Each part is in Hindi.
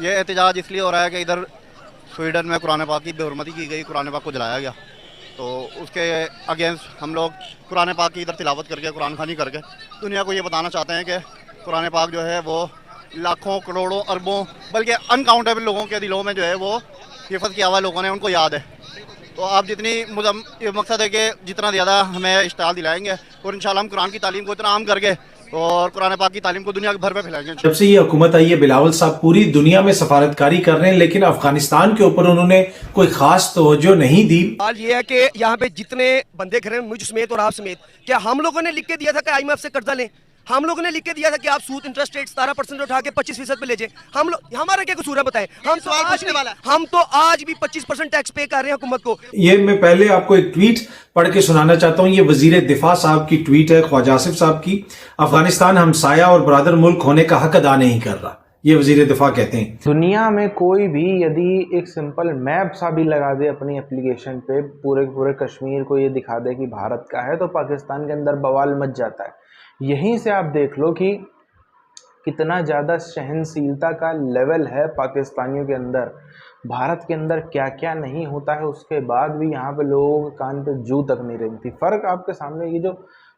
ये एहतजाज इसलिए हो रहा है कि इधर स्वीडन में कुरान पाक की बेहुरमती की गई, कुरान पाक को जलाया गया, तो उसके अगेंस्ट हम लोग कुरान पाक की इधर तिलावत करके, कुरान खानी करके दुनिया को ये बताना चाहते हैं कि कुरान पाक जो है वो लाखों करोड़ों अरबों बल्कि अनकाउंटेबल लोगों के दिलों में जो है वो हिफाजत किया हुआ लोगों ने उनको याद है। तो आप जितनी ये मकसद है कि जितना ज़्यादा हमें इश्तिहाल दिलाएंगे और इंशाल्लाह हम कुरान की तालीम को इतना आम करके और कुरान पाक की तालीम को दुनिया भर में फैलाएंगे। जब से ये हुकूमत आई है, बिलावल साहब पूरी दुनिया में सफारतकारी कर रहे हैं, लेकिन अफगानिस्तान के ऊपर उन्होंने कोई खास तवज्जो नहीं दी। सवाल ये है कि यहाँ पे जितने बंदे खड़े हैं, मुझ समेत और आप समेत, क्या हम लोगों ने लिख के दिया था कि IMF से कर्जा लें? हम लोगों ने लिख के दिया था कि आप सूद इंटरेस्ट रेट 17% उठा के 25% पे ले जाए? हम लोग, हमारा क्या कसूर है बताएं? हम तो आज भी 25% टैक्स पे कर रहे हैं हुकूमत को। ये मैं पहले आपको एक ट्वीट पढ़ के सुनाना चाहता हूँ। ये वजीर दिफा साहब की ट्वीट है, ख्वाजा आसिफ साहब की। अफगानिस्तान हमसाया और बरादर मुल्क होने का हक अदा नहीं कर रहा, ये वजीर दिफा कहते हैं। दुनिया में कोई भी यदि एक सिंपल मैप सा भी लगा दे अपनी एप्लीकेशन पे, पूरे कश्मीर को ये दिखा दे कि भारत का है, तो पाकिस्तान के अंदर बवाल मच जाता है। यहीं से आप देख लो कि कितना ज़्यादा सहनशीलता का लेवल है पाकिस्तानियों के अंदर। भारत के अंदर क्या क्या नहीं होता है, उसके बाद भी यहाँ पे लोगों के कान पे जू तक नहीं रेंगती। फ़र्क आपके सामने, ये जो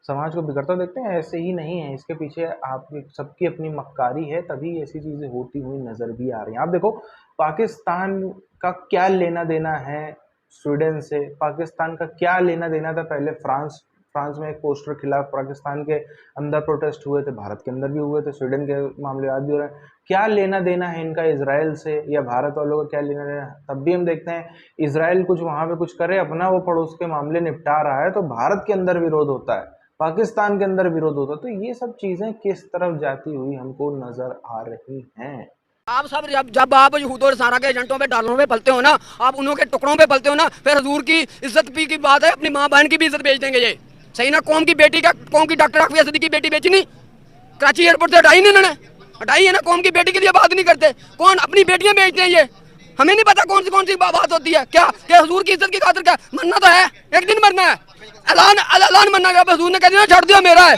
समाज को बिगड़ता देखते हैं, ऐसे ही नहीं है, इसके पीछे आपकी सबकी अपनी मक्कारी है, तभी ऐसी चीज़ें होती हुई नज़र भी आ रही हैं। आप देखो पाकिस्तान का क्या लेना देना है स्वीडन से, पाकिस्तान का क्या लेना देना था पहले फ्रांस में एक पोस्टर खिलाफ पाकिस्तान के अंदर प्रोटेस्ट हुए थे, भारत के अंदर भी हुए थे, स्वीडन के मामले आज भी हो रहे हैं। क्या लेना देना है इनका इजराइल से, या भारत वालों का क्या लेना देना? तब भी हम देखते हैं इजराइल कुछ वहां पे कुछ करे, अपना वो पड़ोस के मामले निपटा रहा है, तो भारत के अंदर विरोध होता है, पाकिस्तान के अंदर विरोध होता है। तो ये सब चीजें किस तरफ जाती हुई हमको नजर आ रही हैं। आप सब जब आप यहूद और नसारा के एजेंटों पे डालों पे पलते हो ना, आप उन्हों के टुकड़ों पे पलते हो ना, फिर हजूर की इज्जत भी की बात है, अपनी माँ बहन की भी इज्जत बेच देंगे। ये सही ना? कौम की बेटी का, कौम की डॉक्टर हाफिज़ सईदी की बेटी बेची नहीं, कराची एयरपोर्ट से हटाई नहीं इन्होंने, हटाई है ना। कौम की बेटी के लिए बात नहीं करते, कौन अपनी बेटियां बेचते हैं? ये हमें नहीं पता कौन सी बात होती है। क्या हजूर की इज्जत की खातिर क्या मरना तो है, एक दिन मरना है, ऐलान मरना है। हजूर ने कह दिया छोड़ दिया मेरा है।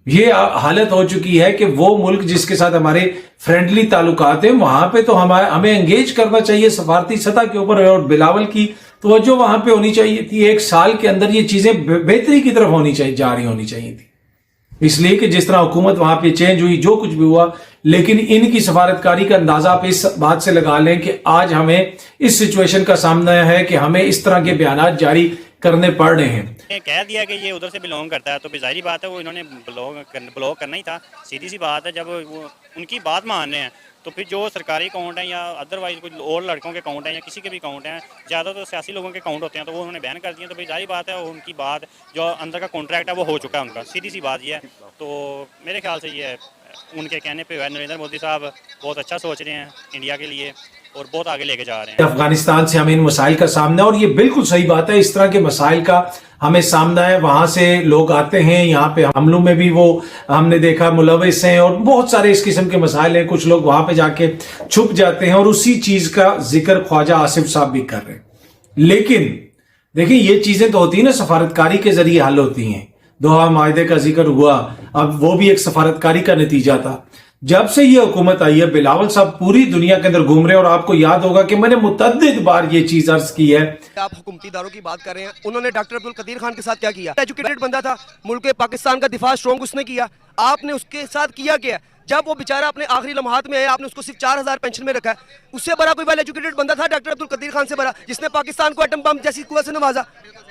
ये हालत हो चुकी है कि वो मुल्क जिसके साथ हमारे फ्रेंडली ताल्लुकात हैं, वहां पे तो हमें एंगेज करना चाहिए सफारती सतह के ऊपर, और बिलावल की तवज्जो वहां पे होनी चाहिए थी। एक साल के अंदर ये चीजें बेहतरी की तरफ होनी चाहिए, जारी होनी चाहिए थी। इसलिए कि जिस तरह हुकूमत वहां पे चेंज हुई, जो कुछ भी हुआ, लेकिन इनकी सफारतकारी का अंदाजा आप इस बात से लगा लें कि आज हमें इस सिचुएशन का सामना है कि हमें इस तरह के बयान जारी करने पड़ रहे हैं। कह दिया कि ये उधर से बिलोंग करता है, तो जाहिर बात है वो इन्होंने ब्लॉक करना ही था। सीधी सी बात है, जब वो उनकी बात मान रहे हैं तो फिर जो सरकारी अकाउंट हैं या अदरवाइज कुछ और लड़कों के अकाउंट हैं या किसी के भी अकाउंट हैं, ज़्यादा तो सियासी लोगों के अकाउंट होते हैं, तो वो उन्होंने बैन कर दिए। तो फिर जाहिर बात है उनकी बात, जो अंदर का कॉन्ट्रैक्ट है वो हो चुका है उनका, सीधी सी बात ये है। तो मेरे ख्याल से ये उनके कहने पे नरेंद्र मोदी साहब बहुत अच्छा सोच रहे हैं इंडिया के लिए और बहुत आगे लेके जा रहे हैं। अफगानिस्तान से हमें इन मसाइल का सामना, और ये बिल्कुल सही बात है, इस तरह के मसाइल का हमें सामना है। वहां से लोग आते हैं, यहाँ पे हमलों में भी वो हमने देखा मुलविस हैं, और बहुत सारे इस किस्म के मसाइल हैं। कुछ लोग वहां पे जाके छुप जाते हैं, और उसी चीज का जिक्र ख्वाजा आसिफ साहब भी कर रहे हैं। लेकिन देखिए, ये चीजें तो होती है ना, सफारतकारी के जरिए हल होती हैं। दोहा मायदे का जिक्र हुआ, अब वो भी एक सफारतकारी का नतीजा था। जब से ये हुकूमत आई है, बिलावल साहब पूरी दुनिया के अंदर घूम रहे हैं, और आपको याद होगा कि मैंने मुतअद्दिद बार ये चीज अर्ज की है। आप हुकूमती इदारों की बात कर रहे हैं, उन्होंने डॉक्टर अब्दुल कदीर खान के साथ क्या किया? एजुकेटेड बंदा था, मुल्क पाकिस्तान का दिफा स्ट्रॉन्ग उसने किया। आपने उसके साथ किया क्या? जब वो बेचारा अपने आखिरी लम्हात में है, आपने उसको सिर्फ 4000 पेंशन में रखा है। उससे बड़ा कोई वेल एजुकेटेड बंदा था डॉक्टर अब्दुल कदीर खान से बड़ा, जिसने पाकिस्तान को एटम बम जैसी कुव्वत से नवाजा।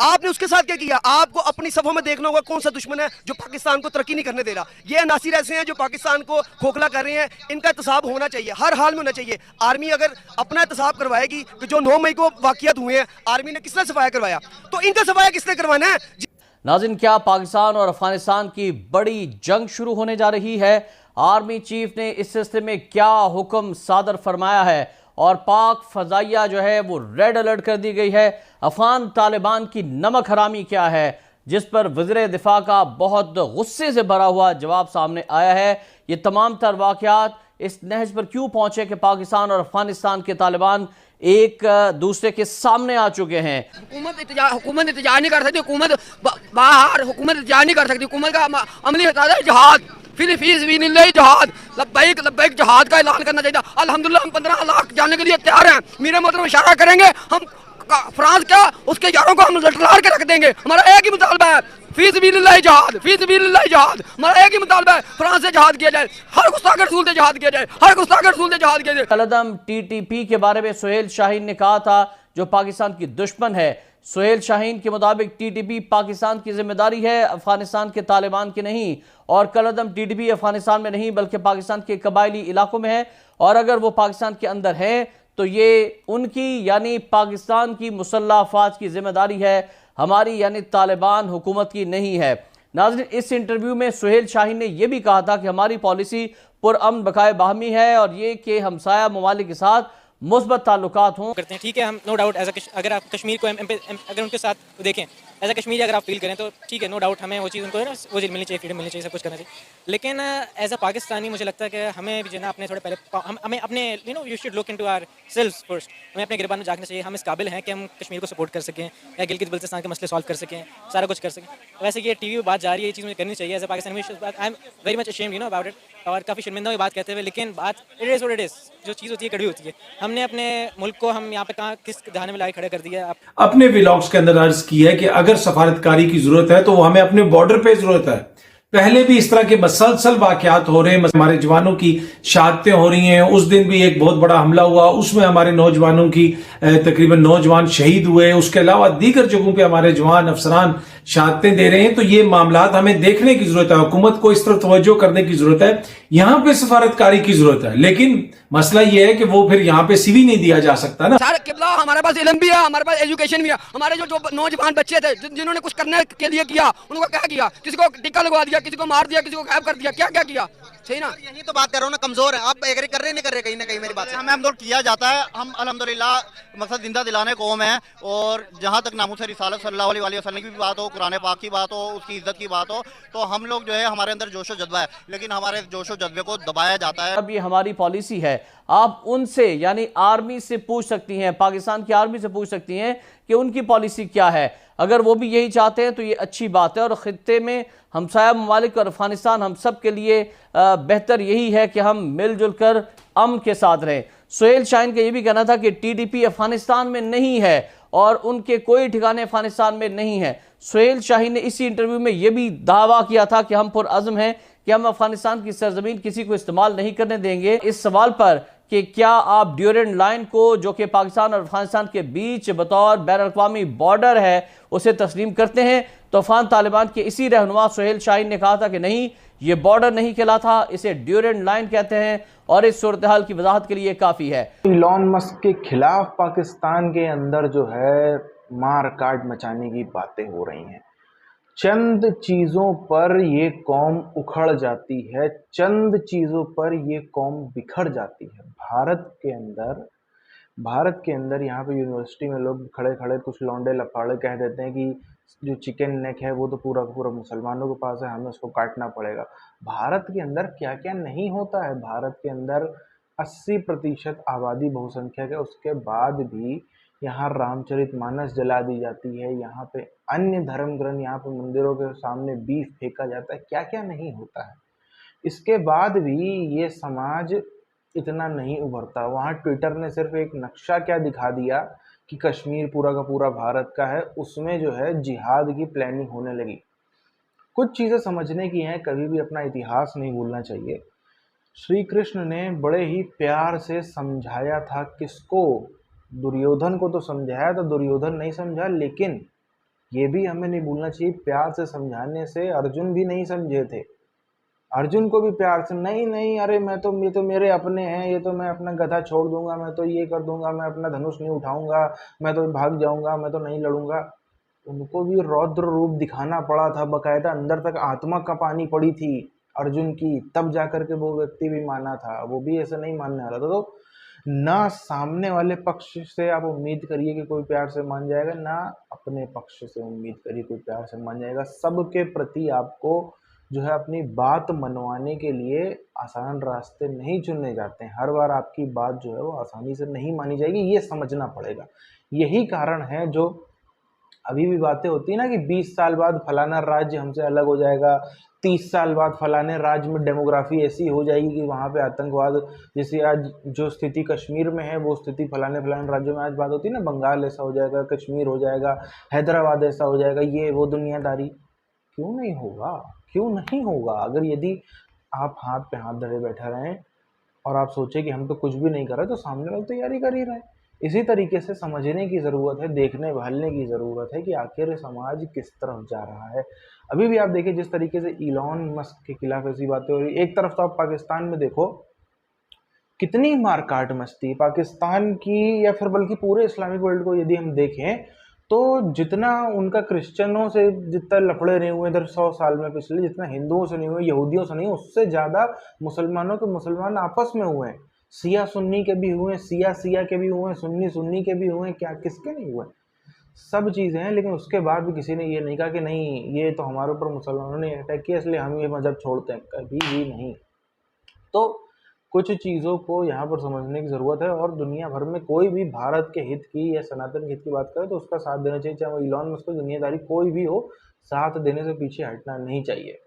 आपने उसके साथ क्या किया? आपको अपनी सफों में देखना होगा कौन सा दुश्मन है जो पाकिस्तान को तरक्की नहीं करने दे रहा। ये अनासिर ऐसे हैं जो पाकिस्तान को खोखला कर रहे हैं। इनका एहतसाब होना चाहिए, हर हाल में होना चाहिए। आर्मी अगर अपना एहतसाब करवाएगी कि जो 9 मई को वाकयात हुए हैं, आर्मी ने किसने सफाया करवाया, तो इनका सफाया किसने करवाना है? नाज़रीन, क्या पाकिस्तान और अफगानिस्तान की बड़ी जंग शुरू होने जा रही है? आर्मी चीफ ने इस सिलसिले में क्या हुक्म सादर फरमाया है, और पाक फजाइया जो है वो रेड अलर्ट कर दी गई है। अफगान तालिबान की नमक हरामी क्या है, जिस पर वज़ीर दिफा का बहुत गुस्से से भरा हुआ जवाब सामने आया है। ये तमाम तर वाक़यात इस नहज पर क्यों पहुंचे कि पाकिस्तान और अफगानिस्तान के तालिबान एक दूसरे के सामने आ चुके हैं। हुकूमत इंतजार नहीं कर सकती, हुकूमत बाहर हुकूमत इंतजार नहीं कर सकती। हुकूमत का अमली जहाद फिर फीसबिलिल्लाह जहाद लब्बैक लब्बैक जहाद का ऐलान करना चाहिए। अल्हम्दुलिल्लाह हम 15 लाख जाने के लिए तैयार हैं। मेरे मतलब इशारा करेंगे हम फ्रांस क्या उसके यारों को हम लटलार के रख देंगे। हमारा एक ही मुतालबा है, फीसबिलिल्लाह जहाद, फीसबिलिल्लाह जहाद। हमारा एक ही मुतालबा है, फ्रांस से जहाद किया जाए, हर गुस्ताख रसूल से जहाद किया जाए, हर गुस्ताख रसूल से जहाद किया जाए। कलदम टीटीपी के बारे में सुहेल शाहीन ने कहा था जो पाकिस्तान की दुश्मन है। सुहेल शाहीन के मुताबिक टीटीपी पाकिस्तान की जिम्मेदारी है, अफगानिस्तान के तालिबान की नहीं। और कलदम टीटीपी अफगानिस्तान में नहीं बल्कि पाकिस्तान के कबायली इलाकों में है, और अगर वो पाकिस्तान के अंदर है तो ये उनकी यानी पाकिस्तान की मुसल्लह अफवाज की जिम्मेदारी है, हमारी यानी तालिबान हुकूमत की नहीं है। नाज़रीन, इस इंटरव्यू में सुहेल शाहीन ने यह भी कहा था कि हमारी पॉलिसी पुरअमन बकाए बाहमी है और ये कि हमसाया ममालिक के साथ मुस्बत ताल्लुकात हों। करते हैं, ठीक है, हम नो डाउट अगर आप कश्मीर को अगर उनके साथ देखें एज अ कश्मीरी अगर आप फील करें तो ठीक है, नो डाउट हमें वो चीज़ उनको ना वो चीज़ मिलनी चाहिए, फ्रीडम मिलनी चाहिए, सब कुछ करना चाहिए। लेकिन एज अ पाकिस्तानी मुझे लगता है कि हमें भी जो है ना अपने थोड़े पहले हमें अपने you should look into ourselves first. हमें अपने गिरबान में झांकना चाहिए, हम इस काबिल हैं कि हम कश्मीर को सपोर्ट कर सकें या गिलगित बल्तिस्तान के मसले सॉल्व कर सकें, सारा कुछ कर सकें। वैसे ये टीवी में बात जा रही है, ये चीज़ मुझे करनी चाहिए as a Pakistani. I am very much ashamed about it, और काफ़ी शर्मिंदा हुई बात कहते हुए। लेकिन बात it is what it is, जो चीज़ होती है कड़वी होती है। हमने अपने मुल्क को हम यहाँ पे कहाँ किस दहाने में लाके खड़े कर दिया। अपने व्लॉग्स के अंदर अर्ज की है कि अगर सफारतकारी की जरूरत है तो वो हमें अपने बॉर्डर पे जरूरत है। पहले भी इस तरह के मसलसल वाकयात हो रहे हैं, हमारे जवानों की शहादतें हो रही हैं। उस दिन भी एक बहुत बड़ा हमला हुआ, उसमें हमारे नौजवानों की तकरीबन 9 जवान शहीद हुए। उसके अलावा दीगर जगहों पे हमारे जवान अफसरान शहादतें दे रहे हैं। तो ये मामलात हमें देखने की जरूरत है, हुकूमत को इस तरफ तवज्जो करने की जरूरत है। यहां पे सफारतकारी की जरूरत है, लेकिन मसला यह है कि वो फिर यहाँ पे सीवी नहीं दिया जा सकता ना। सर किबला, हमारे पास इल्म भी है, हमारे पास एजुकेशन भी है। हमारे जो नौजवान बच्चे थे जिन्होंने कुछ करने के लिए किया, उनको क्या किया? किसी को टिक्का लगवा दिया, किसी को मार दिया, किसी को गायब कर दिया, क्या क्या किया? सही ना, यही तो बात कर रहा हूँ ना, कमजोर है आप एग्री कर रहे नहीं कर रहे, कहीं ना कहीं मेरी बात से। हमें हम लोग किया जाता है। हम अल्हम्दुलिल्लाह मकसद जिंदा दिलाने कौम है, और जहाँ तक नामूस रिसालत सल्लल्लाहु अलैहि वसल्लम की भी बात हो, कुरान पाक की बात हो, उसकी इज्जत की बात हो, तो हम लोग जो है हमारे अंदर जोशो जज्बा है, लेकिन हमारे जोशो जज्बे को दबाया जाता है। अब ये हमारी पॉलिसी है, आप उनसे यानी आर्मी से पूछ सकती हैं, पाकिस्तान की आर्मी से पूछ सकती हैं कि उनकी पॉलिसी क्या है। अगर वो भी यही चाहते हैं तो ये अच्छी बात है। और खित्ते में हमसाया ममालिक और अफगानिस्तान हम सब के लिए बेहतर यही है कि हम मिलजुल कर अमन के साथ रहें। सुहेल शाहीन का ये भी कहना था कि टीडीपी अफगानिस्तान में नहीं है और उनके कोई ठिकाने अफगानिस्तान में नहीं है। सुहेल शाहीन ने इसी इंटरव्यू में यह भी दावा किया था कि हम पुरअज़्म हैं कि हम अफगानिस्तान की सरजमीन किसी को इस्तेमाल नहीं करने देंगे। इस सवाल पर कि क्या आप ड्यूरेंट लाइन को जो कि पाकिस्तान और अफगानिस्तान के बीच बतौर बैनुल-अक़वामी बॉर्डर है उसे तस्लीम करते हैं, तो अफगान तालिबान के इसी रहनुमा सुहेल शाहीन ने कहा था कि नहीं, ये बॉर्डर नहीं कहलाता, इसे ड्यूरेंट लाइन कहते हैं, और इस सूरत हाल की वजाहत के लिए काफ़ी है। इलॉन मस्क के खिलाफ पाकिस्तान के अंदर जो है मार काट मचाने की बातें हो रही हैं। चंद चीज़ों पर ये कौम उखड़ जाती है, चंद चीज़ों पर ये कौम बिखर जाती है। भारत के अंदर यहाँ पे यूनिवर्सिटी में लोग खड़े खड़े कुछ लौंडे लफाड़े कह देते हैं कि जो चिकन नेक है वो तो पूरा पूरा मुसलमानों के पास है, हमें उसको काटना पड़ेगा। भारत के अंदर क्या क्या नहीं होता है। भारत के अंदर 80% आबादी बहुसंख्यक है, उसके बाद भी यहाँ रामचरितमानस जला दी जाती है, यहाँ पे अन्य धर्म ग्रंथ, यहाँ पे मंदिरों के सामने बीफ फेंका जाता है, क्या क्या नहीं होता है। इसके बाद भी ये समाज इतना नहीं उभरता। वहाँ ट्विटर ने सिर्फ एक नक्शा क्या दिखा दिया कि कश्मीर पूरा का पूरा भारत का है, उसमें जो है जिहाद की प्लानिंग होने लगी। कुछ चीज़ें समझने की हैं, कभी भी अपना इतिहास नहीं भूलना चाहिए। श्री कृष्ण ने बड़े ही प्यार से समझाया था किसको? दुर्योधन को तो समझाया था, दुर्योधन नहीं समझा। लेकिन ये भी हमें नहीं भूलना चाहिए, प्यार से समझाने से अर्जुन भी नहीं समझे थे। अर्जुन को भी प्यार से नहीं नहीं, अरे ये तो मेरे अपने हैं, ये तो मैं अपना गधा छोड़ दूंगा, मैं तो ये कर दूंगा, मैं अपना धनुष नहीं उठाऊंगा, मैं तो भाग जाऊंगा, मैं तो नहीं लड़ूंगा। उनको भी रौद्र रूप दिखाना पड़ा था, बकायदा अंदर तक आत्मा का पानी पड़ी थी अर्जुन की, तब जाकर के वो व्यक्ति भी माना था। वो भी ऐसे नहीं मानने वाला था। तो ना सामने वाले पक्ष से आप उम्मीद करिए कि कोई प्यार से मान जाएगा, ना अपने पक्ष से उम्मीद करिए कोई प्यार से मान जाएगा। सबके प्रति आपको जो है अपनी बात मनवाने के लिए आसान रास्ते नहीं चुनने जाते हैं। हर बार आपकी बात जो है वो आसानी से नहीं मानी जाएगी, ये समझना पड़ेगा। यही कारण है जो अभी भी बातें होती है ना कि 20 साल बाद फलाना राज्य हमसे अलग हो जाएगा, 30 साल बाद फलाने राज्य में डेमोग्राफी ऐसी हो जाएगी कि वहाँ पे आतंकवाद, जैसे आज जो स्थिति कश्मीर में है वो स्थिति फलाने फलाने राज्यों में आज बात होती है ना, बंगाल ऐसा हो जाएगा, कश्मीर हो जाएगा, हैदराबाद ऐसा हो जाएगा, ये वो दुनियादारी क्यों नहीं होगा? क्यों नहीं होगा? अगर यदि आप हाथ पे हाथ धरे बैठे रहें और आप सोचें कि हम तो कुछ भी नहीं कर रहे, तो सामने वाले तैयारी कर ही रहे हैं। इसी तरीके से समझने की ज़रूरत है, देखने बहलने की ज़रूरत है कि आखिर समाज किस तरफ जा रहा है। अभी भी आप देखिए जिस तरीके से इलॉन मस्क के खिलाफ ऐसी बातें हो रही, एक तरफ तो आप पाकिस्तान में देखो कितनी मारकाट मचती पाकिस्तान की, या फिर बल्कि पूरे इस्लामिक वर्ल्ड को यदि हम देखें तो जितना उनका क्रिश्चियनों से जितना लफड़े नहीं हुए इधर 100 साल में पिछले, जितना हिंदुओं से नहीं हुए, यहूदियों से नहीं, उससे ज़्यादा मुसलमानों के मुसलमान आपस में हुए हैं। सिया सुन्नी के भी हुए, सिया सिया के भी हुए, सुन्नी सुन्नी के भी हुए, क्या किसके नहीं हुए? सब चीज़ें हैं, लेकिन उसके बाद भी किसी ने ये नहीं कहा कि नहीं ये तो हमारे ऊपर मुसलमानों ने अटैक किया इसलिए हम ये मजहब छोड़ते हैं, कभी भी नहीं। तो कुछ चीज़ों को यहाँ पर समझने की ज़रूरत है, और दुनिया भर में कोई भी भारत के हित की या सनातन के हित की बात करे तो उसका साथ देना चाहिए, चाहे वो इलॉन मस्क दुनियादारी कोई भी हो, साथ देने से पीछे हटना नहीं चाहिए।